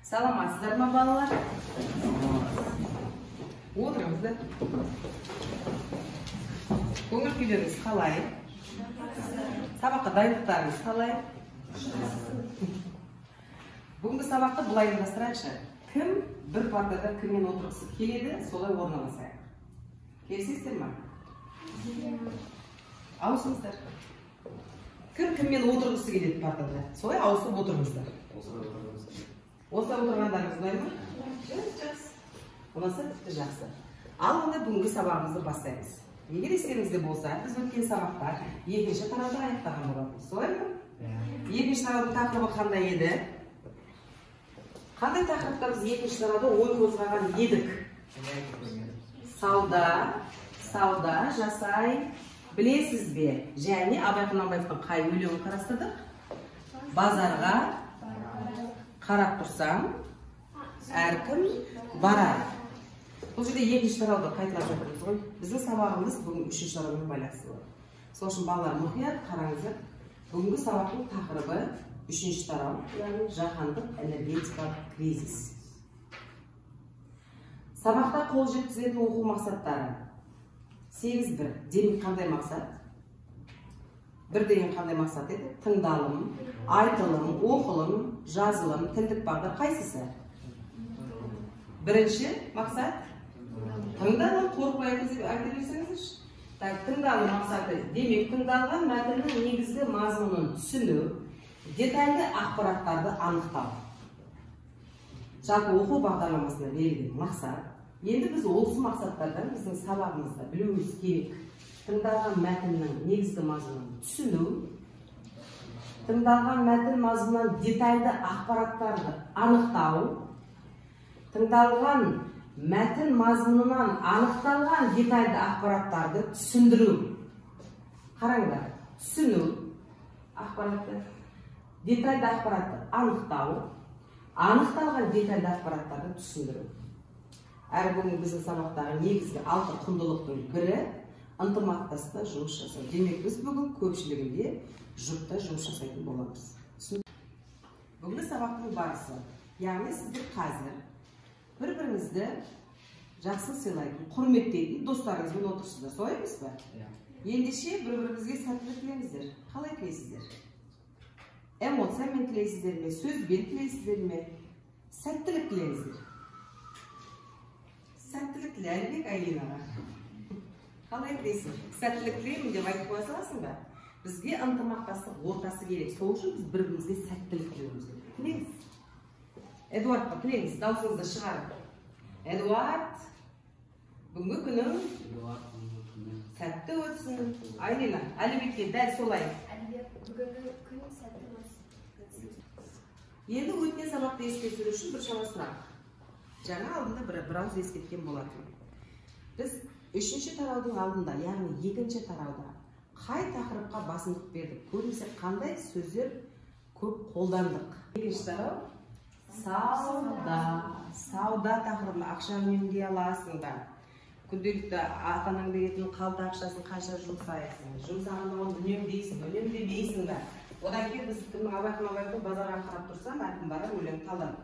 Саламатсыздар ма, балалар? Отырыңыздар. Көңіл күйлеріңіз қалай? Сабаққа дайындықтарыңыз қалай? Бүгінгі сабақты былай ұйымдастырайықшы. Кім бір партада кіммен отырғысы келеді, солай орналасайық. Келісесіздер ме? Ауысыңыздар. Кім кіммен отырғысы келеді партада, солай ауысып отырыңыздар. Осылай отырғандарыңыз ұнай ма? Жақсы. Онысы тіпті жақсы. Ал онда бүгінгі сабағымызды бастаймыз. Егер естеріңізде болса, біз өткен сабақта екінші тарауды аяқтаған болатынбыз. Солай ма? Екінші тараудың тақырыбы қандай еді? Қандай тақырыпта біз екінші тарауда ой қозғаған едік? Сауда жасай білесіз бе? Және Абай Құнанбаевтың қай өлеңін қарастырдық? Базарға қарап тұрсам, әркім барар. Бұл жерде екінші тарауды қайталап жатырмыз ғой. Біздің сабағымыз бүгін үшінші тараумен байланысты болады. Сол үшін балалар мұқият қараңыздар. Бүгінгі сабақтың тақырыбы үшінші тарау, яғни жаһандық энергетикалық кризис. Сабақта қол жеткізетін оқу мақсаттары 8-1. Демек қандай мақсат? Бір деген қандай мақсат еді? Тыңдалым, айтылым, оқылым, жазылым, тілдік бағдар қайсысы? Бірінші мақсат? Тыңдалым, қорықпай айта берсеңізші. Тыңдалым мақсаты. Демек, тыңдалған мәтіннің негізгі мазмұнын түсіну, детальді ақпараттарды анықтау. Жалпы оқу бағдарламасына берілген мақсат. Енді біз осы мақсаттардан біздің сабағымызда білуіміз керек. Тыңдалған мәтіннің негізгі мазмұнын түсіну, тыңдалған мәтін мазмұнынан детальді ақпараттарды анықтау, тыңдалған мәтін мазмұнынан анықталған детальді ақпараттарды түсіндіру. Қараңдар, түсіну ақпаратты, детальді ақпаратты анықтау, анықталған детальді ақпараттарды түсіндіру. Әрі бүгін біздің сабақтағы негізгі 6 құндылықтың бірі ынтымақтаста жұмыс жасау. Демек, біз бүгін көпшілігінде жұпта жұмыс жасайтын боламыз. Бүгінгі сабақтың барысы, яғни сіздер қазір бір-біріңізді жақсы сыйлайтын, құрметтейтін достарыңызбен отырсыздар. Солай емес пе? Ендеше бір-біріңізге сәттілік тілеңіздер. Қалай тілейсіздер? Эмоциямен тілейсіздер ме, сөзбен тілейсіздер ме? Сәттілік тілеңіздер. Сәттілік тіле, Әлібек Айлинаға. Қалай тілейсің? Сәттілік тілеймін деп айтып қоя саласың ба? Бізге ынтымақтастық ортасы керек. Сол үшін біз бір-бірімізге сәттілік тілеуіміз керек. Тілеңіз. Эдуардқа тілеңіз, даусыңызды шығарып. Эдуард, бүгінгі күнің сәтті өтсін. Айлина, Әлібекке дәл солай. Әлібек, бүгінгі күн сәтті өтсін. Енді өткен сабақты еске түсіру үшін бір шама сұрақ. Жаңа алдында біраз ескерткен болатын. Біз үшінші тараудың алдында, яғни екінші тарауда қай тақырыпқа басымдық бердік? Көбінесе қандай сөздер көп қолдандық? Екінші тарау сауда тақырыбына ақша үнемдей аласың ба? Күнделікті ата-анаң беретін қалта ақшасын қанша жұмсайсың? Жұмсағанда оны үнемдейсің, үнемдемейсің ба? Одан кейін біз кімнің Абай Құнанбаевтың базарға қарап тұрсам, әркім барар өлең талдадық.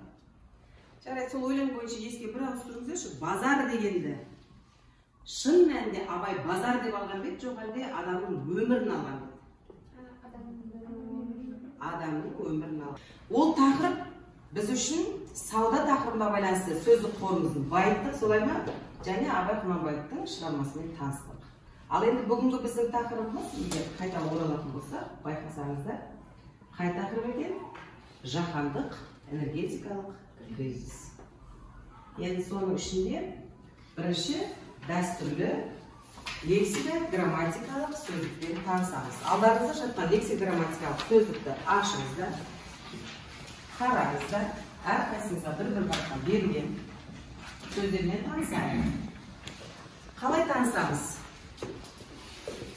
Жарайды, сол өлең бойынша еске бір ауыз тұрыңыздаршы. Базар дегенді шын мәнінде Абай базар деп алған бе, жоқ әлде адамның өмірін алған бе? Адамның өмірін алған. Ол тақырып біз үшін сауда тақырыбына байланысты сөздік қорымызды байыттық, солай ма? Және Абай Құнанбаевтың шығармасымен таныстық. Ал енді бүгінгі біздің тақырыбымыз, егер қайта оралатын болса, байқасаңыздар, қай тақырып екен? Жаһандық энергетикалық кризис. Енді соның ішінде бірінші дәстүрлі лексика-грамматикалық сөздікпен танысамыз. Алдарыңызда жатқан лексика-грамматикалық сөздікті ашыңыздар, қараңыздар, әрқайсыңызға бір-бір баққа берілген сөздермен танысайық. Қалай танысамыз?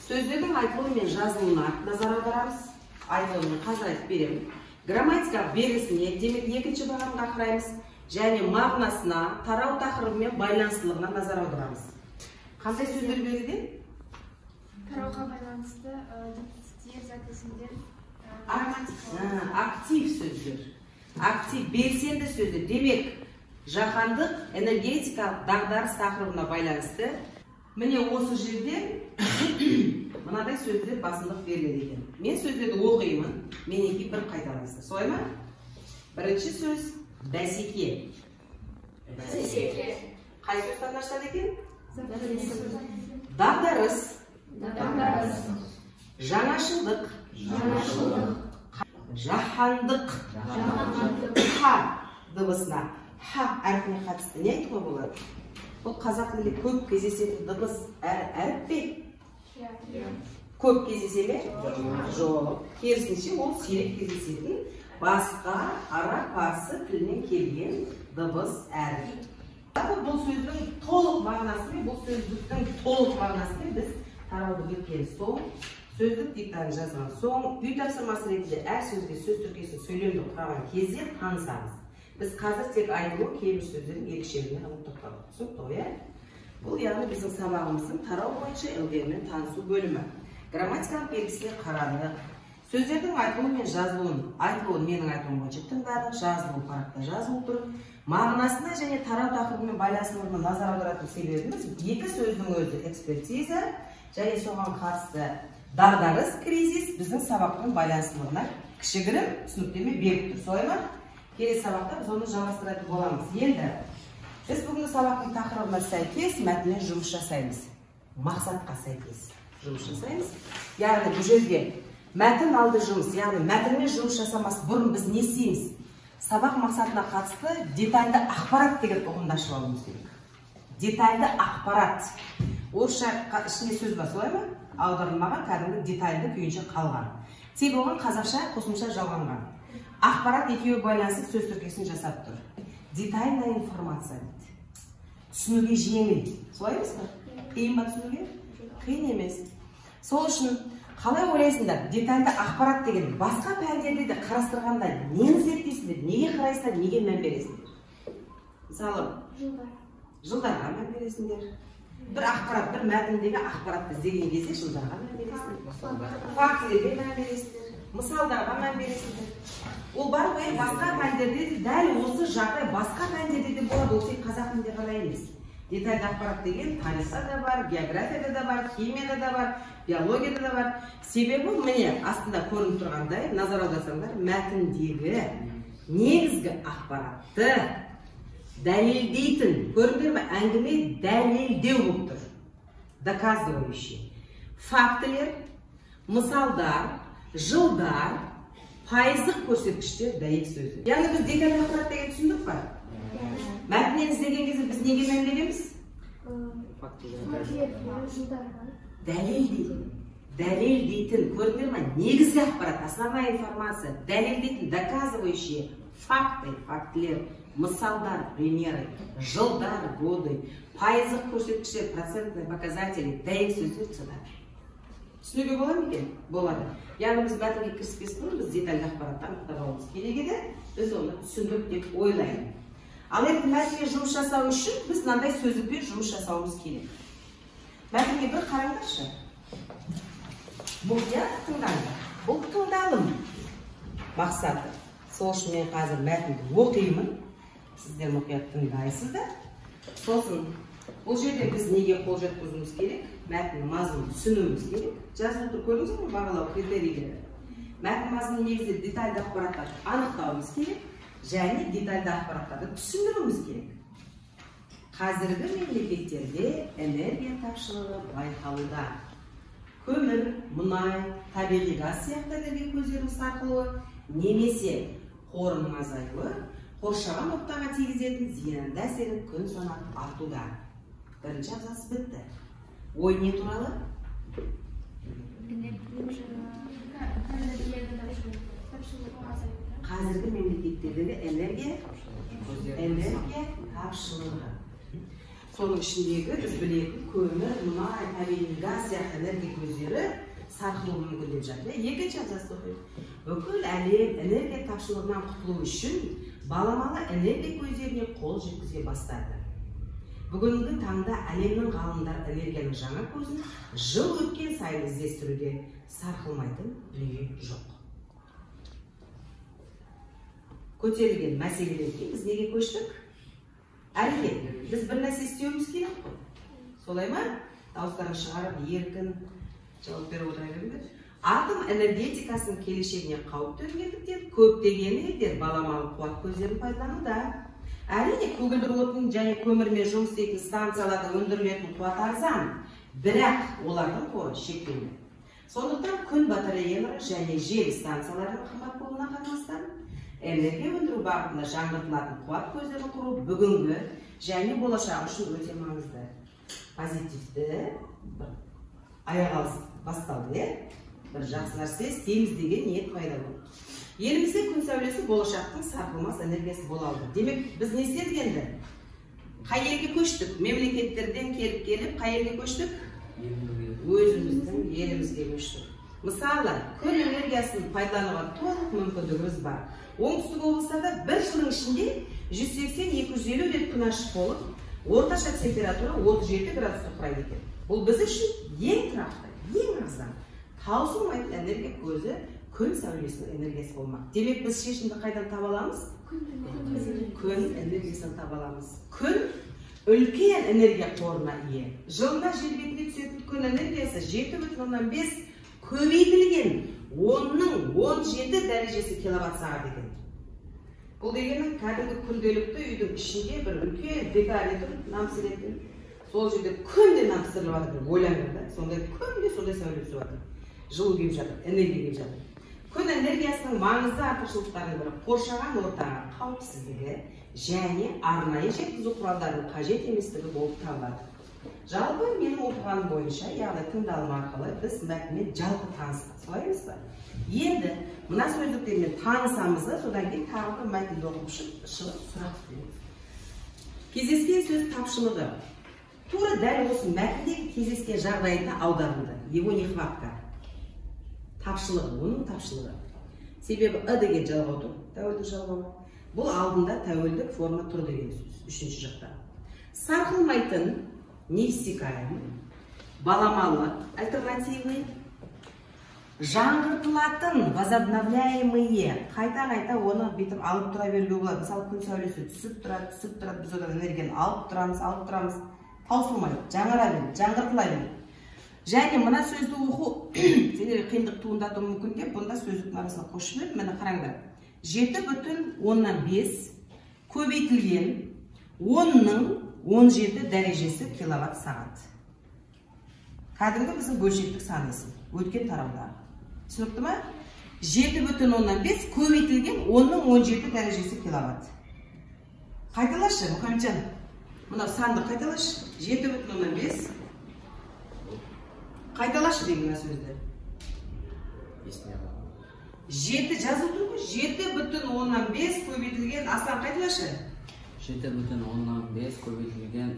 Сөздердің айтылуы мен жазылуына назар аударамыз. Айтылуын қазір айтып беремін. Грамматикалық белгісіне, демек екінші бағанға қараймыз, және мағынасына, тарау тақырыбымен байланыстылығына назар аударамыз. Қандай сөздер берілген? Тарауға байланысты актив сөздер. актив белсенді сөзі. Демек, жаһандық энергетикалық дағдарыс тақырыбына байланысты. Міне осы жерде мынадай сөздер басымдық беріледі екен. Мен сөздерді оқимын, менен бір қайталайсыз. Солай ма? Бірінші сөз бәсеке. Қай сөз қатынастырады екен? Дағдарыс. Жаңашылдық. Жаһандық. Ха дыбысына. Ха әрпіне қатысты не айтуға болады? Бұл қазақ тілінде көп кездесетін дыбыс әріп пе? Көп кездесе ме? Жоқ. Керісінше ол сирек кездесетін басқа араб парсы тілінен келген дыбыс әріп. Бұл сөздің толық мағынасы, бұл сөздіктің толық мағынасы біз тарауды біткен соң, сөздік диктаны жазған соң, үй тапсырмасы ретінде әр сөзге сөз тіркесін сөйлемді құраған кезде танысамыз. Біз қазір тек айтылу кейбір сөздердің ерекшелігіне ғана тоқталдық. Түсінікті ғой, бұл яғни біздің сабағымыздың тарау бойынша ілгерімен танысу бөлімі. Грамматикалық белгісіне қарадық. Сөздердің айтылуы мен жазылуын, айтылуын менің айтуым бойынша тыңдадық, жазылуы парақта жазылып тұр. Мағынасына және тарау тақырыбымен байланыстылығына назар аударатын себебіміз екі сөздің өзі экспертиза және соған қатысты дағдарыс, кризис біздің сабақпен байланыстылығына кішігірім түсініктеме беріп тұр. Солай ма? Келесі сабақта біз оны жалғастыратын боламыз. Енді біз бүгінгі сабақтың тақырыбына сәйкес мәтінмен жұмыс жасаймыз. Мақсатқа сәйкес жұмыс жасаймыз. Яғни бұл жерде мәтін алды жұмыс, яғни мәтінмен жұмыс жасамас бұрын біз не істейміз? Сабақ мақсатына қатысты детальді ақпарат деген ұғымды ашып алуымыз керек. Детальді ақпарат. Орысша ішінде сөз бар, солай ма? Аударылмаған кәдімгі детальді күйінше қалған. Тек оған қазақша қосымша жалғанған. Ақпарат екеуі байланысып сөз тіркесін жасап тұр. Детальная информация дейді. Түсінуге жеңіл. Солай емес пе? Қиын ба түсінуге? Қиын емес. Сол үшін қалай ойлайсыңдар, детальді ақпарат деген басқа пәндерде де қарастырғанда нені зерттейсіңдер, неге қарайсыңдар, неге мән бересіңдер? Мысалы, жылдарға мән бересіңдер. Бір ақпарат, бір мәтіндегі ақпаратты іздеген кезде жылдарға мән бересіңдер. Фактілерге мән бересіңдер, мысалдарға мән бересіңдер. Ол бар ғой, басқа пәндерде де дәл осы жағдай басқа пәндерде де болады, ол тек қазақ тілінде ғана емес. Детальді ақпарат деген тарихта да бар, географияда да бар, химияда да бар, биологияда да бар. Себебі міне астында көрініп тұрғандай, назар аударсаңдар, мәтіндегі негізгі ақпаратты дәлелдейтін, көрдіңдер ме, әңгіме дәлелдеу болып тұр. Доказывающий. Фактілер, мысалдар, жылдар, пайыздық көрсеткіштер, дәйек сөзі. Яғни біз детальді ақпарат деген түсіндік па? Мәтінен іздеген кезде біз неге мән береміз? Дәлелдейтін, көрдіңдер ме? Негізгі ақпарат, основная информация, дәлелдейтін, доказывающие факты, фактілер, мысалдар, примеры, жылдар, годы, пайыздық көрсеткіштер, процентные показатели, дәйек сөздер цитаты. Түсінуге болады ма екен? Болады. Яғни біз мәтінге кіріспес бұрын біз детальді ақпараттан анықтап алуымыз керек еді, біз оны түсіндік деп ойлаймын. Ал енді мәтінге жұмыс жасау үшін біз мынандай сөздікпен жұмыс жасауымыз керек. Мәтінге бір қараңдаршы. Мұқият тыңдаңдар. Бұл тыңдалым мақсаты. Сол үшін мен қазір мәтінді оқимын. Сіздер мұқият тыңдайсыздар. Сосын бұл жерде біз неге қол жеткізуіміз керек? Мәтін мазмұнын түсінуіміз керек. Жазылып тұр, көрдіңіздер ме бағалау критерийлері? Мәтін мазмұнын негізінде детальді ақпараттарды анықтауымыз керек. Және детальді ақпараттарды түсіндіруіміз керек. Қазіргі мемлекеттерде энергия тапшылығы байқалуда. Көмір, мұнай, табиғи газ сияқты энергия көздерінің сарқылуы немесе қорының азаюы қоршаған ортаға тигізетін зиянды әсері күн санап артуда. Бірінші абзац бітті. Ой не туралы? Қазіргі мемлекеттердегі энергия тапшылығы. Соның ішіндегі біз білетін көмір, мұнай, табиғи газ сияқты энергия көздері сарқылуы мүмкін деп жатыр. Екінші абзац оқиық. Бүкіл әлем энергия тапшылығынан құтылу үшін баламалы энергия көздеріне қол жеткізе бастады. Бүгінгі таңда әлемнің ғалымдары энергияның жаңа көзін жыл өткен сайын іздестіруде, сарқылмайтын дүние жоқ. көтерілген мәселеден кейін біз неге көштік? Әрине, біз бір нәрсе істеуіміз керек қой. Солай ма? Дауыстарын шығарып, еркін жауап беріп отыра беріңдер. Атом энергетикасының келешегіне қауіп төнгендіктен көптеген елдер баламалы қуат көздерін пайдалануда. Әрине, көгілдір отын және көмірмен жұмыс істейтін станцияларда өндірілетін қуат арзан, бірақ олардың қоры шектеулі. Сондықтан күн батареялары және жел станцияларының қымбат болуына қарамастан, энергия өндіру бағытында жаңғыртылатын қуат көздерін құру бүгінгі және болашақ үшін өте маңызды. Позитивті аяқ алыс басталды, бір жақсы нәрсе істейміз деген ниет пайда болды. Елімізде күн сәулесі болашақтың сарқылмас энергиясы бола алды. Демек, біз не істедік енді? Қай елге көштік? Мемлекеттерден келіп, қай елге көштік? Өзіміздің елімізге көштік. Мысалы, күн энергиясын пайдалануға толық мүмкіндігіміз бар. Оңтүстік облыстарда бір жылдың ішінде 180-250 рет күн ашық болып, орташа температура 37 градусты құрайды екен. Бұл біз үшін ең тұрақты, ең арзан, таусылмайтын энергия көзі күн сәулесінің энергиясы болмақ. Демек, біз шешімді қайдан таба аламыз? Күн энергиясын таба аламыз. Күн үлкен энергия қорына ие. Жылда жер бетіне түсетін күн энергиясы 7,5 көбейтілген 10-17 дәрежесі киловатт сағат екен. Бұл дегеннің кәдімгі күнделікті үйдің ішінде бір үлкен декоратор намсыретін. Сол жерде күнде намсырылып жатыр, ойлаңдар да. Сондай күнде сондай сәуле түсіп жатыр. Жылу келіп жатыр, энергия келіп жатыр. Күн энергиясының маңызды артықшылықтарының бірі қоршаған ортаға қауіпсіздігі және арнайы жеткізу құралдарының қажет еместігі болып табылады. Жалпы менің оқығаным бойынша, яғни тыңдалым арқылы біз мәтінмен жалпы таныстық. Солай емес па? Енді мына сөздіктермен танысамыз, содан кейін тағы бір мәтінді оқып шығып сұрақ қоямыз. Кездескен сөз тапшылығы. Тура дәл осы мәтіндегі кездескен жағдайына аударылды. Его нехватка. Тапшылығы, оның тапшылығы. Себебі деген жалғау тұр, тәуелдік жалғау. Бұл алдында тәуелдік форма тұр деген сөз, үшінші жақта. Сарқылмайтын, неиссякаемый, баламалы, альтернативный, жаңғыртылатын, возобновляемые, қайта-қайта оны бетіп алып тұра беруге болады. Мысалы, күн сәулесі түсіп тұрады, біз одан энергияны алып тұрамыз, таусылмайды, жаңғыртылайды. Және мына сөзді оқу сендерге қиындық туындатуы мүмкін деп, бұнда сөздіктің арасына қосып жіберіп, міне қараңдар. 7,5 көбейтілген 10-17 дәрежесі киловатт сағат. Кәдімгі біздің бөлшектік санысы, өткен тарауда. Түсінікті ма? 7,5 көбейтілген 10-17 дәрежесі киловатт. Қайталашы, Мұхамеджан. Мынау санды қайталашы. 7,5 қайталашы деймін мына сөзді. 7 жазып тұр ғой. 7,5 көбейтілген асан қайталашы. 7,5 көбейтілген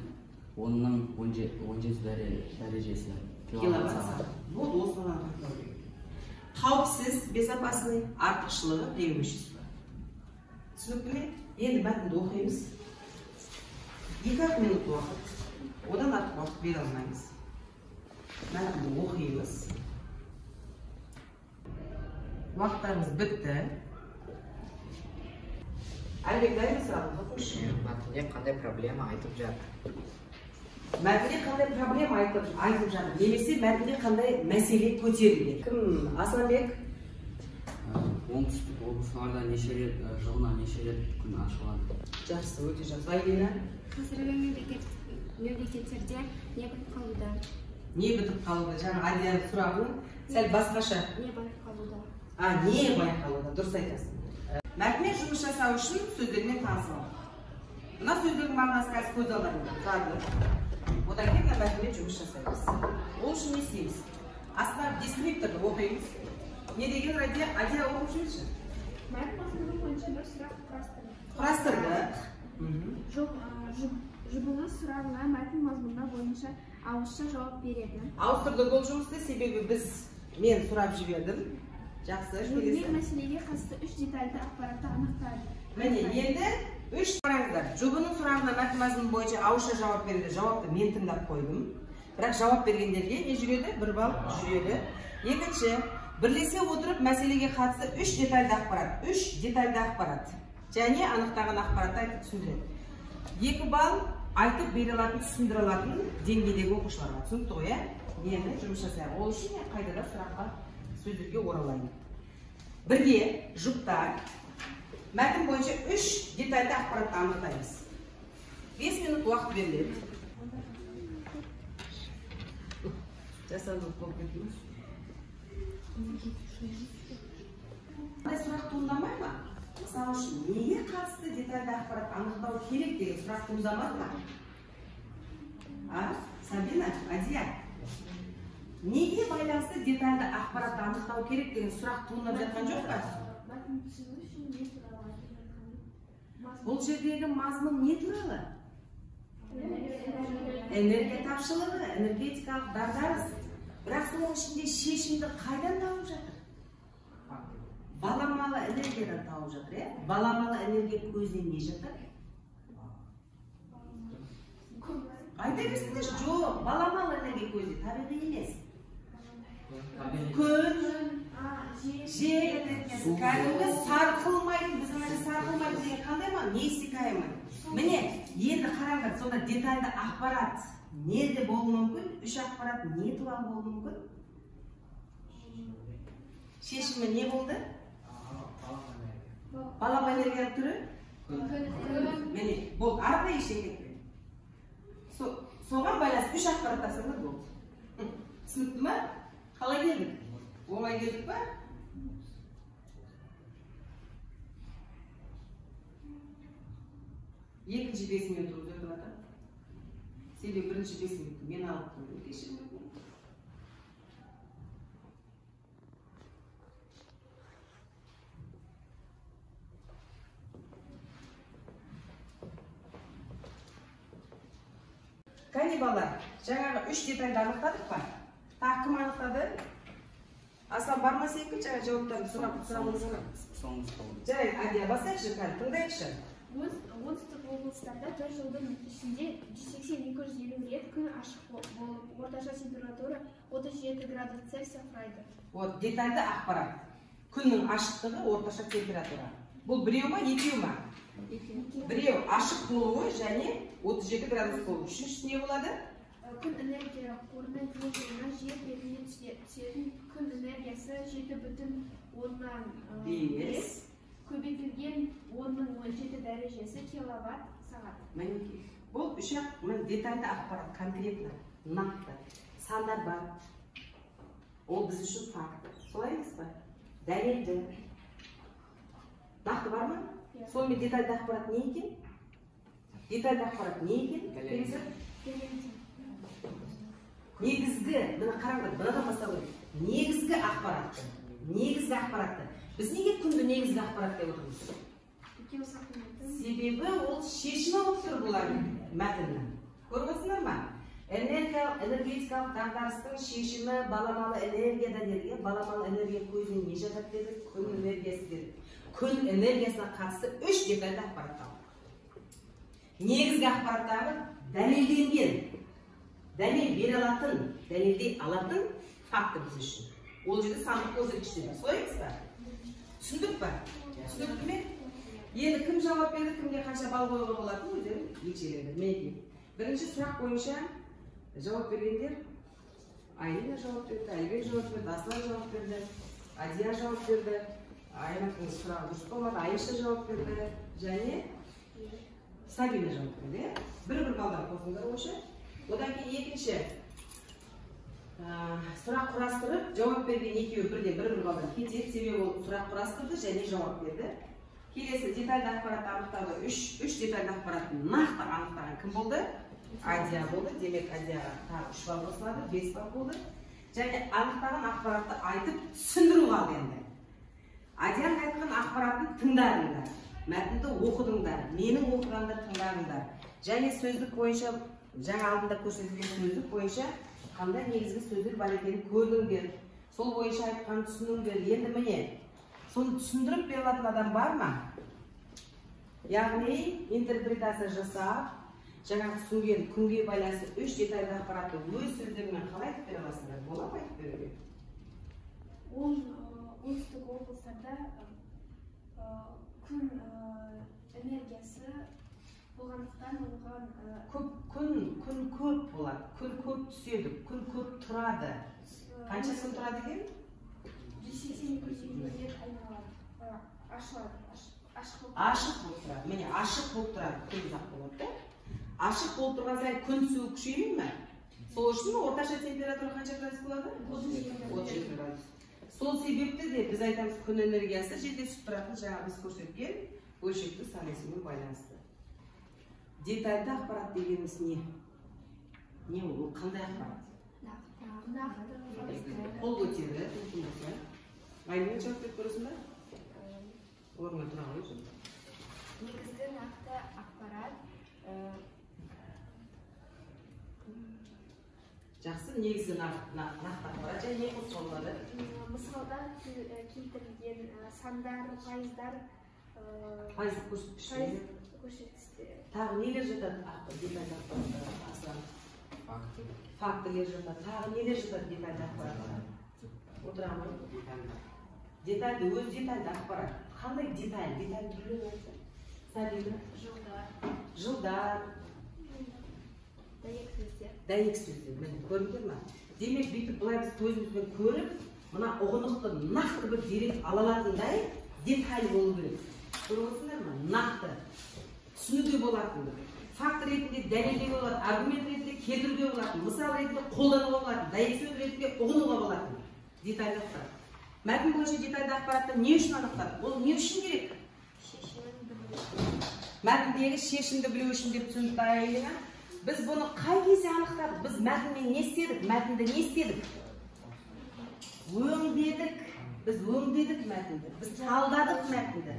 10-17 дәрежесі киловатт сағат. Вот осыған қайталау. Қауіпсіз, безопасный, артықшылығы, преимущество. Түсінікті ме? Енді мәтінді оқимыз. 2 минут уақыт. Одан артық уақыт бере алмаймыз. Мәтінді оқимыз. Уақыттарымыз бітті. Әлбек, дайын сұрағын қойшы. Мәтінде қандай проблема айтып жатыр? Мәтінде қандай проблема айтып жатыр? Немесе мәтінде қандай мәселе көтерілген? Кім? Асланбек? Оңтүстік облыстарда жылына неше рет күн ашылады? Жақсы, өте жақсы. Айлина? Қазіргі мемлекеттерде не бітіп қалуда? Не бітіп қалуда? Жаңа Айлияның сұрағының сәл басқаша. Не байып қалуда? Не байқалуда? Дұрыс айтасың. Мәтінмен жұмыс жасау үшін сөздермен танысып. Мына сөздердің мағынасы қазір көз алдарында тұрады. Одан кейін мәтінмен жұмыс жасаймыз. Ол үшін не істейміз? Астына дескрипторды оқимыз. Не деген Радия оқып жүрші? Мәтін мазмұны бойынша бір сұрақ құрастырдық. Жұбылы сұрағына мәтін мазмұны бойынша ауызша жауап береді. Ауыстырдық ол жұмысты, себебі мен сұрап жібердім. Жақсы, келесі. Мәселеге қатысты 3 детальді ақпаратты анықтайды. Міне, енді 3 қараңыздар. Жұбының сұрағына мәтін мазмұны бойынша ауызша жауап береді. Жауапты мен тыңдап қойдым. Бірақ жауап бергендерге не жүреді? 1 балл жүреді. Екінші, бірлесе отырып мәселеге қатысты 3 детальді ақпарат. және анықтаған ақпаратты айтып түсіндіреді. 2 балл айтып бере алатын, түсіндіре алатын деңгейдегі оқушыларға. Түсінікті ғой, енді жұмыс жасайық. Ол үшін мен қайтадан сұраққа сөздерге оралайын. Бірге жұптар мәтін бойынша 3 детальді ақпаратты анықтаймыз. 5 минут уақыт беріледі. Жасанды болып кетіңіз. Қандай сұрақ туындамай ма? Мысалы үшін, неге қатысты детальді ақпарат анықтау керек деген сұрақ туындамай ма? Сабина, Адия. Неге байланысты детальді ақпаратты анықтау керек деген сұрақ туындап жатқан жоқ па? Бұл жердегі мазмұн не туралы? Энергия тапшылығы, энергетикалық дағдарыс. Бірақ соның ішінде шешімді қайдан тауып жатыр? Баламалы энергиядан тауып жатыр, Баламалы энергия көзінен не жатыр? Айта берсіңдер, жоқ, баламалы энергия көзі табиғи емес. Күн, жел энергиясы, кәдімгі сарқылмайтын, біздің әлі сарқылмайтын деген қандай ма? Неиссякаемый. Міне, енді қараңдар, сонда детальді ақпарат неде болуы мүмкін? 3 ақпарат не туралы болуы мүмкін? Шешімі не болды? Балама энергияның түрі? Міне, болды, арада ештеңе кетпеді. Соған байланысты 3 ақпарат тапсаңдар болды. Түсінікті ме? Қалай келдік? Оңай келдік па? Екінші 5 минут өтіп жатыр. Себебі бірінші 5 минут мен алып қойдым. Кешірім өтінемін. Кәне балар, жаңағы 3 детальді анықтадық па? Тағы кім анықтады? Асан бар ма секілді жаңа жауаптарды сұрамыз? Жарайды, Адия, басайықшы, тыңдайықшы. Оңтүстік облыстарда бір жылдың ішінде 180-250 рет күн ашық болып, орташа температура 37 градус Цельсия құрайды. Вот, детальді ақпарат. Күннің ашықтығы, орташа температура. Бұл біреу ма, екеу ма? Біреу ашық болуы және 37 градус болуы. Үшіншісі не болады? Күн энергия қорынан жылына жер бетіне түсетін күн энергиясы 7,5 көбейтілген 10,7 дәрежесі киловатт сағат. Мінекей. Бұл үшақ детальді ақпарат, конкретно, нақты. Сандар бар. Ол біз үшін факт. Солай емес па? Дәлелді. Нақты бар ма? Сонымен детальді ақпарат не екен? Детальді ақпарат не екен? Негізгі, мына қараңдар, бұнадан бастау негізгі ақпаратты. Негізгі ақпаратты. Біз неге күнді негізгі ақпарат деп отырмыз? Себебі ол шешімі болып тұр бұлар мәтіннің. Көріп отырсыңдар ма? Энергетикалық дағдарыстың шешімі баламалы энергияда деді. Баламалы энергия көзінен не жатады деді? Күн энергиясы деді. Күн энергиясына қатысты 3 детальді ақпарат алды. Негізгі ақпараттағы дәлелденген, дәлел бере алатын, дәлелдей алатын факты біз үшін. Ол жерде сандық көрсеткіштер бар. Солай емес па? Түсіндік па? Түсіндік ме? Енді кім жауап берді, кімге қанша балл қоюға болатын өздерің екшеледі. Мінекей. Бірінші сұрақ бойынша жауап бергендер Айна жауап берді, Әлбек жауап берді, Аслан жауап берді, Адия жауап берді, Айнақтың сұрағы дұрыс болмады, Айша жауап берді, және Сабина жауап берді. Бір-бір балдар қосыңдар ойша. Одан кейін екінші сұрақ құрастырып, жауап берген екеуі бірден бір-бір балдар кетеді, себебі ол сұрақ құрастырды және жауап берді. Келесі детальді ақпаратты анықтауды 3 детальді ақпаратын нақты анықтаған кім болды? Адия болды. Демек Адияға тағы 3 балл қосылады, 5 балл болды. Және анықтаған ақпаратты айтып түсіндіру қалды енді. Адияның айтқан ақпаратын тыңдадыңдар, мәтінді оқыдыңдар, менің оқығанды тыңдадыңдар. Және сөздік бойынша, жаңа алдында көрсетілген сөздік бойынша қандай негізгі сөздер бар екенін көрдіңдер. Сол бойынша айтқан түсіндіңдер. Енді міне, соны түсіндіріп бере алатын адам бар ма? Яғни интерпретация жасап, жаңа түсінген күнге байланысты 3 детальді ақпаратты өз сөздерімен қалай айтып бере аласыңдар? Бола ма айтып беруге? Оңтүстік облыстарда күн энергиясы болғандықтан оған күн көп болады, күн көп түседі, күн көп тұрады. Қанша күн тұрады екен? 180-220 рет айналады, ашық болып тұрады. Міне ашық болып тұрады, күн ұзақ болады. Ашық болып тұрған сайын күн суы күшеймей ме? Сол үшін орташа температура қанша градус болады? 37 градус. Сол себепті де біз айтамыз, күн энергиясы жерде түсіп тұратын жаңа біз көрсеткен бөлшекті санасымен байланысты. Детальді ақпарат дегеніміз не? Не ол? Қандай ақпарат? Қол көтерді, мүмкін болса. Айлымен жауап беріп көресің бе? Орнына тұра қойып. негізгі нақты ақпарат Жақсы, негізгі нақты ақпарат және не қосылады? мысалда келтірілген сандар, пайыздар, Пайыздық көрсеткіштер. Тағы нелер жатады детальді ақпараттарға? Фактілер жатады. Тағы нелер жатады детальді ақпараттарға? Отырамын. Детальді, өз детальді ақпарат. Қандай деталь? Деталь түрлері айтты? Сәлемі? Жылдар. Дәйек сөздер. Міне, көрдіңдер ме? Демек, бүйтіп бұлай біз көзімізбен көріп, мына ұғынықты нақты бір дерек ала алатындай деталь болу керек. Көріп отырсыңдар ма? Нақты. Түсінуге болатын. Факт ретінде дәлелдеуге болады, аргумент ретінде келтіруге болады, мысал ретінде қолдануға болады, дәйек сөз ретінде ұғынуға болады. Детальді ақпарат. Мәтін бойынша детальді ақпаратты не үшін анықтады? Ол не үшін керек? Мәтіндегі шешімді білу үшін деп түсінікті. Біз бұны қай кезде анықтадық? Біз мәтінмен не істедік? Мәтінді не істедік? Өңдедік. Біз өңдедік мәтінді. Біз талдадық мәтінді.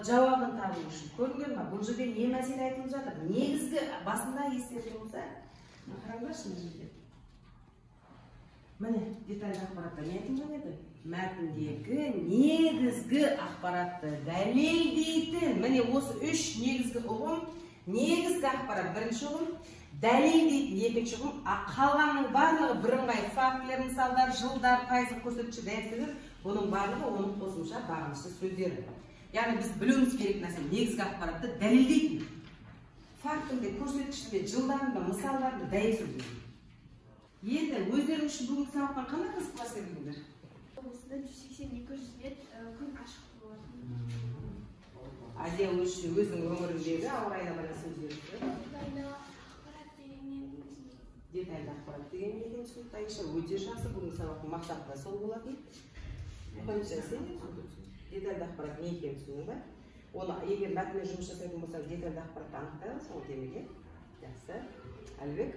Жауабын табу үшін. Көрдіңдер ме? Бұл жерде не мәселе айтылып жатыр? Негізгі басында естерде болса, қараңдаршы мына жерде. Міне, детальді ақпаратта не айтылған еді? Мәтіндегі негізгі ақпаратты дәлелдейтін. Міне осы үш негізгі ұғым, негізгі ақпарат бірінші ұғым, дәлелдейтін екінші ұғым, қалғанның барлығы бірыңғай фактілер, мысалдар, жылдар, пайыздық көрсеткіші, дәйек сөздер, бұның барлығы оның қосымша бағынышты сөздері. Яғни біз білуіміз керек нәрсе негізгі ақпаратты дәлелдейтін. Фактілде, көрсеткішінде, жылдарында, мысалдарында дәйек сөздер. Енді өздерің үшін бүгінгі сабақтан қандай қызық класс бердіңдер? Осында 180-200 рет күн ашық болады. Азия өзінің өміріндегі ауа райына байланысты өзгерістер. Детальді ақпарат деген неден түсінікті. Өте жақсы, бүгінгі сабақтың мақсаты да сол болатын. Детальді ақпарат не екенін түсіндің бе? Оны егер мәтінмен жұмыс жасайтын болсақ, детальді ақпаратты анықтаймыз, ол демеге. Жақсы. Әлбек?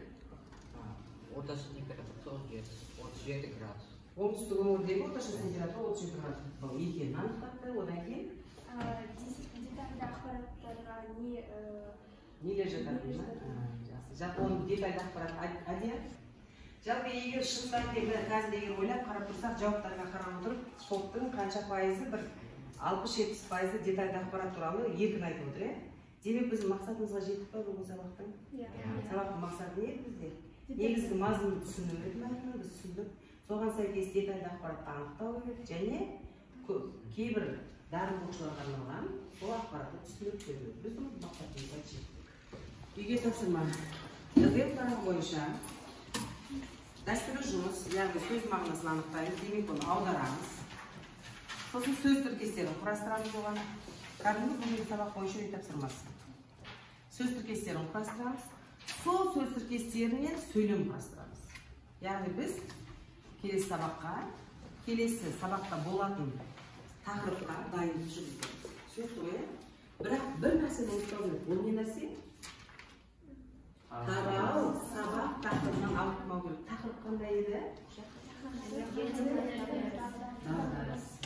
Орташа температура 37 градус. Оңтүстік өңірдегі орташа температура 37 градус екенін анықтапты. Одан кейін детальді ақпараттарға нелер жатады? Жақсы. Оны детальді ақпарат Адия. Жалпы егер шындан қазір егер ойлап қарап тұрсақ, жауаптарға қарап отырып, топтың қанша пайызы бір 60-70 пайызы детальді ақпарат туралы еркін айтып отыр. Демек біз мақсатымызға жеттік па бүгінгі сабақтың? Сабақтың мақсаты не бізде? Негізгі мазмұнды түсіну керек мәтінді біз түсіндік. Соған сәйкес детальді ақпаратты анықтау керек және кейбір дарын оқушыларға арналған сол ақпаратты түсіндіріп беру. Біз бұл мақсатымызға жеттік. Үйге тапсырма. іздеу пәні бойынша дәстүрлі жұмыс, яғни сөз мағынасын анықтаймыз, демек оны аударамыз. Сосын сөз тіркестерін құрастырамыз оған. Кәдімгі бүгінгі сабақ бойынша үй тапсырмасы. Сөз тіркестерін құрастырамыз. Сол сөз тіркестерінен сөйлем құрастырамыз. Яғни біз келесі сабақта болатын тақырыпқа дайын жүргіземіз. Түсінікті ғой? Бірақ бір нәрсені ұмытпау керек. Ол не нәрсе? Тарау сабақ тақырыбынан ауытқымау керек. Тақырып қандай еді?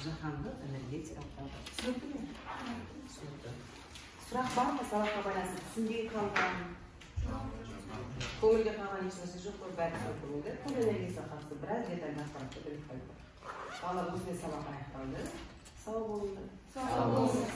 Жаһандық энергетикалық дағдарыс. Түсінікті ме? Түсінікті. Сұрақ бар ма сабаққа байланысты? Түсінбей қалған? Көңілде қалған ешнәрсе жоқ қой, бәрі түсінікті. Күн энергиясына қатысты біраз детальді ақпаратты біліп қойдық. Балалар осындай сабақ аяқталды. Сау болыңдар. Сау болыңдар.